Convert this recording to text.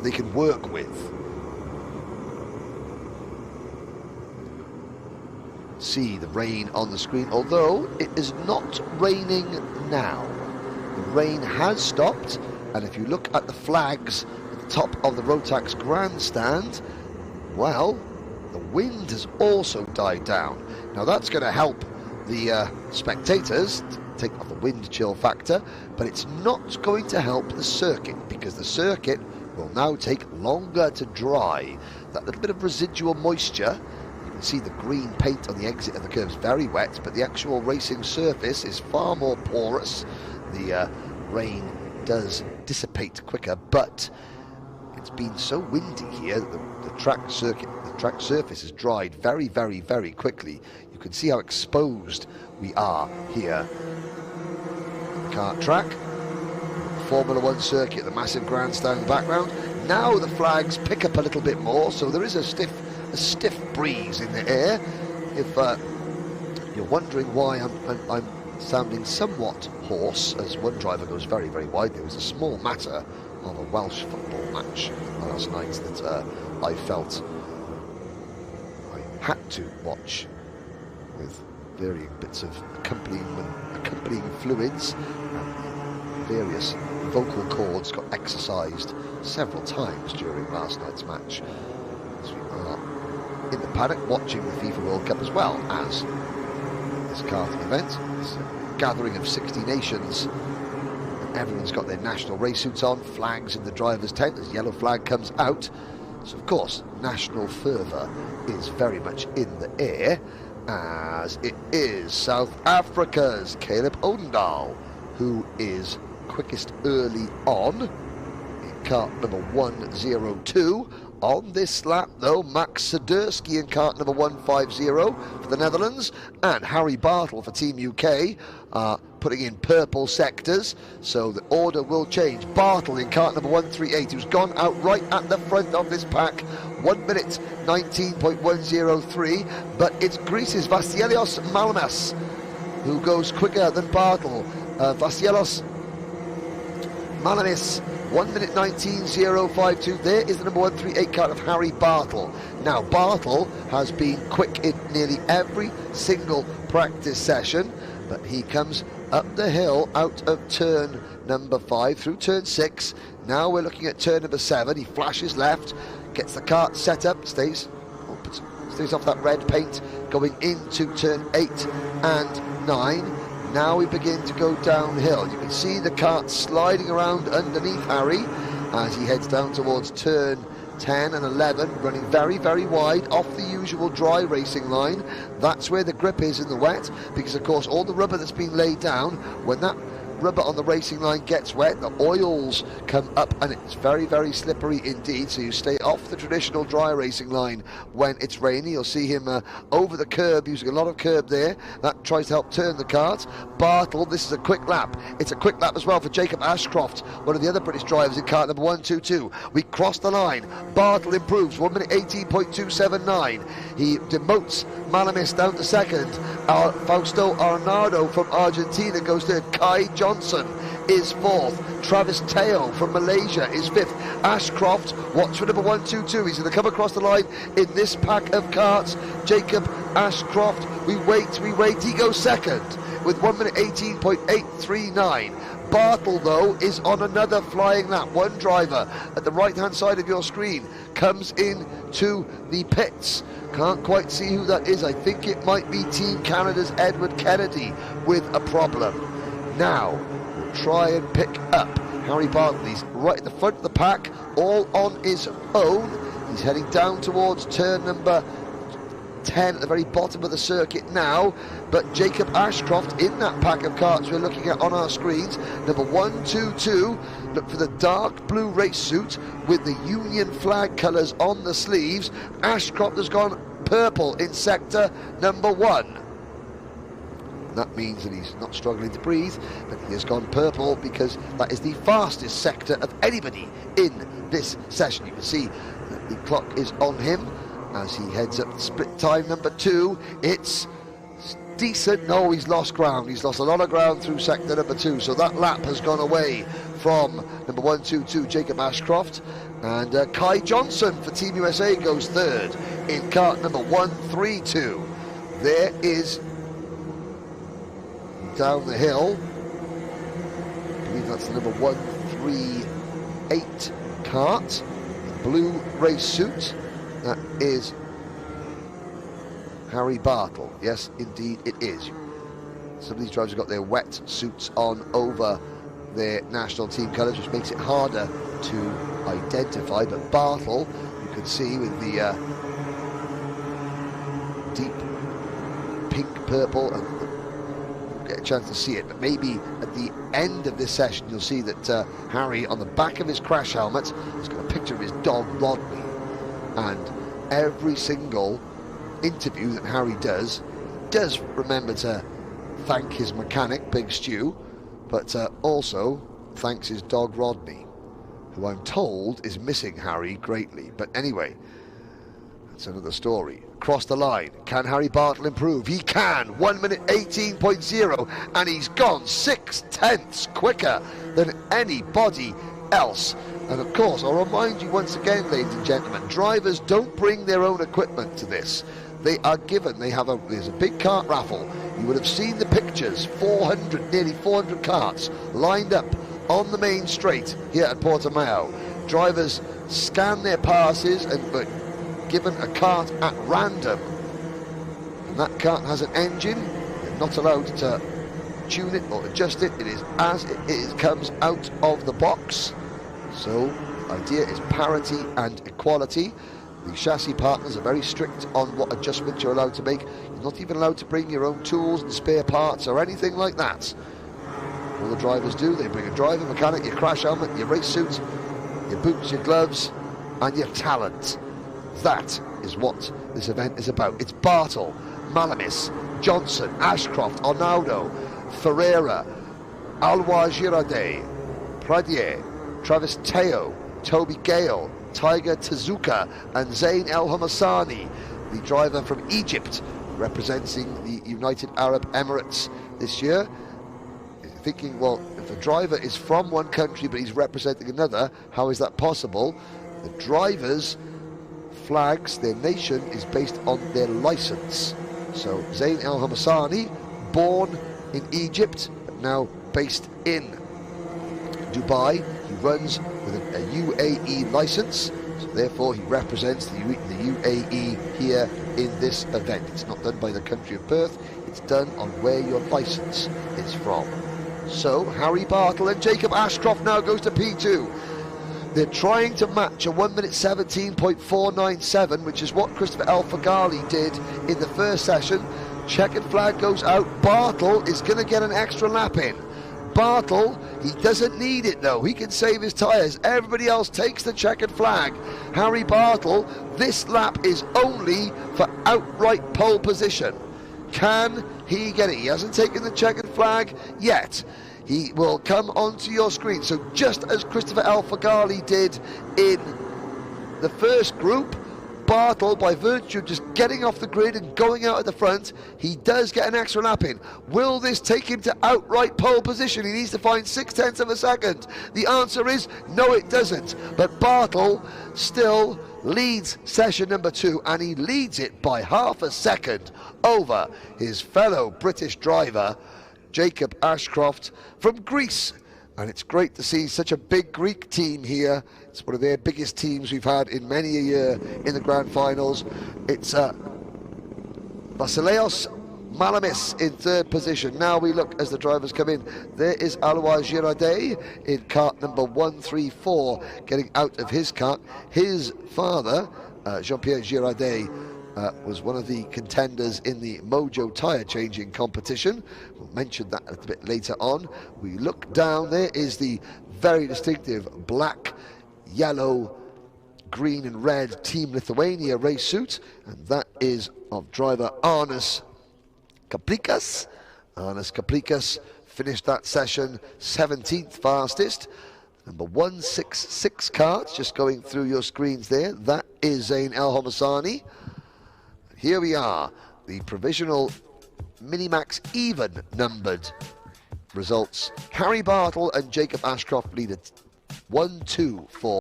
they can work with. See the rain on the screen, although it is not raining now. The rain has stopped, and if you look at the flags at the top of the Rotax grandstand, well, the wind has also died down. Now that's going to help the spectators take off the wind chill factor, but it's not going to help the circuit, because the circuit will now take longer to dry. That little bit of residual moisture, you can see the green paint on the exit of the curve is very wet, but the actual racing surface is far more porous. The rain does dissipate quicker, but it's been so windy here that the track surface has dried very, very, very quickly. You can see how exposed we are here. The kart track, the Formula 1 circuit, the massive grandstand in the background. Now the flags pick up a little bit more, so there is a stiff breeze in the air. If you're wondering why I'm sounding somewhat hoarse, as one driver goes very, very wide, there was a small matter of a Welsh football match last night that I felt I had to watch, with varying bits of accompanying fluids, and various vocal cords got exercised several times during last night's match. As we are in the paddock watching the FIFA World Cup, as well as this karting event, this gathering of 60 nations. Everyone's got their national race suits on, flags in the driver's tent as yellow flag comes out. So of course national fervour is very much in the air, as it is South Africa's Caleb Odendaal who is quickest early on in kart number 102. On this lap, though, Max Sederski in kart number 150 for the Netherlands, and Harry Bartle for Team UK are putting in purple sectors, so the order will change. Bartle in kart number 138, who's gone out right at the front of this pack, 1 minute 19.103, but it's Greece's Vasileios Malamas who goes quicker than Bartle. Vasileios Malamis, 1 minute 19.052. There is the number 138 kart of Harry Bartle. Now, Bartle has been quick in nearly every single practice session, but he comes up the hill out of turn number 5 through turn 6. Now we're looking at turn number 7. He flashes left, gets the kart set up, stays off that red paint, going into turn 8 and 9. Now we begin to go downhill. You can see the kart sliding around underneath Harry as he heads down towards turn 10 and 11, running very, very wide off the usual dry racing line. That's where the grip is in the wet, because of course all the rubber that's been laid down, when that rubber on the racing line gets wet, the oils come up and it's very, very slippery indeed. So you stay off the traditional dry racing line when it's rainy. You'll see him over the curb, using a lot of curb there. That tries to help turn the kart. Bartle, this is a quick lap. It's a quick lap as well for Jacob Ashcroft, one of the other British drivers in kart number 122. We cross the line. Bartle improves, 1 minute 18.279. He demotes Malamis down to second. Fausto Arnardo from Argentina goes third. Kai Johnson is fourth. Travis Teo from Malaysia is fifth. Ashcroft, watch for number 122. He's going to come across the line in this pack of karts. Jacob Ashcroft, we wait. He goes second with 1 minute 18.839. Bartle, though, is on another flying lap. One driver at the right-hand side of your screen comes in to the pits. Can't quite see who that is. I think it might be Team Canada's Edward Kennedy with a problem. Now, we'll try and pick up Harry Bartle. He's right at the front of the pack, all on his own. He's heading down towards turn number 10 at the very bottom of the circuit now, but Jacob Ashcroft in that pack of karts we're looking at on our screens, number 122, look for the dark blue race suit with the Union flag colours on the sleeves. Ashcroft has gone purple in sector number 1. That means that he's not struggling to breathe, but he has gone purple because that is the fastest sector of anybody in this session. You can see that the clock is on him as he heads up split time number 2. It's decent. No, he's lost ground. He's lost a lot of ground through sector number 2. So that lap has gone away from number 122, Jacob Ashcroft. And Kai Johnson for Team USA goes third in kart number 132. There is, down the hill, I believe that's the number 138 kart, the blue race suit. That is Harry Bartle. Yes, indeed it is. Some of these drivers have got their wet suits on over their national team colours, which makes it harder to identify, but Bartle, you can see with the deep pink purple, and you'll get a chance to see it, but maybe at the end of this session you'll see that Harry, on the back of his crash helmet, has got a picture of his dog Rodney, and every single interview that Harry does remember to thank his mechanic, Big Stu, but also thanks his dog Rodney, who I'm told is missing Harry greatly. But anyway, that's another story. Across the line, can Harry Bartle improve? He can. 1 minute 18.0, and he's gone 6/10 quicker than anybody else. And of course, I'll remind you once again, ladies and gentlemen, drivers don't bring their own equipment to this. They are given, there's a big kart raffle. You would have seen the pictures, nearly 400 karts lined up on the main straight here at Portimao. Drivers scan their passes and were given a kart at random. And that kart has an engine. They're not allowed to tune it or adjust it. It is as it is, comes out of the box. So the idea is parity and equality. The chassis partners are very strict on what adjustments you're allowed to make. You're not even allowed to bring your own tools and spare parts or anything like that. All the drivers do, they bring a driver, mechanic, your crash helmet, your race suit, your boots, your gloves, and your talent. That is what this event is about. It's Bartle, Malamis, Johnson, Ashcroft, Arnaldo, Ferreira, Alwa Girardet, Pradier, Travis Teo, Toby Gale, Tiger Tezuka, and Zain El Hamasani, the driver from Egypt, representing the United Arab Emirates this year. You're thinking, well, if a driver is from one country but he's representing another, how is that possible? The drivers' flags, their nation, is based on their license. So Zain El Hamasani, born in Egypt, but now based in Dubai. He runs with a UAE license, so therefore he represents the UAE here in this event. It's not done by the country of birth, it's done on where your license is from. So Harry Bartle and Jacob Ashcroft now goes to P2. They're trying to match a 1 minute 17.497, which is what Christopher El Fagali did in the first session. Checkered flag goes out. Bartle is going to get an extra lap in. Bartle, he doesn't need it though, he can save his tyres. Everybody else takes the checkered flag. Harry Bartle, this lap is only for outright pole position. Can he get it? He hasn't taken the checkered flag yet. He will come onto your screen. So just as Christopher El Fagali did in the first group, Bartle, by virtue of just getting off the grid and going out at the front, he does get an extra lap in. Will this take him to outright pole position? He needs to find 0.6 of a second. The answer is no, it doesn't. But Bartle still leads session number 2, and he leads it by half a second over his fellow British driver, Jacob Ashcroft from Greece. And it's great to see such a big Greek team here. It's one of their biggest teams we've had in many a year in the grand finals. It's Vasileios Malamis in third position. Now we look as the drivers come in. There is Alwa Girardet in kart number 134, getting out of his kart. His father, Jean-Pierre Girardet, was one of the contenders in the Mojo tyre changing competition. We'll mention that a little bit later on. We look down, there is the very distinctive black, yellow, green and red Team Lithuania race suit, and that is of driver Arnas Kaplikas. Arnas Kaplikas finished that session 17th fastest. Number 166 karts, just going through your screens there, that is Zain El Hamasani. Here we are, the provisional Minimax even numbered results. Harry Bartle and Jacob Ashcroft lead at 1-2 for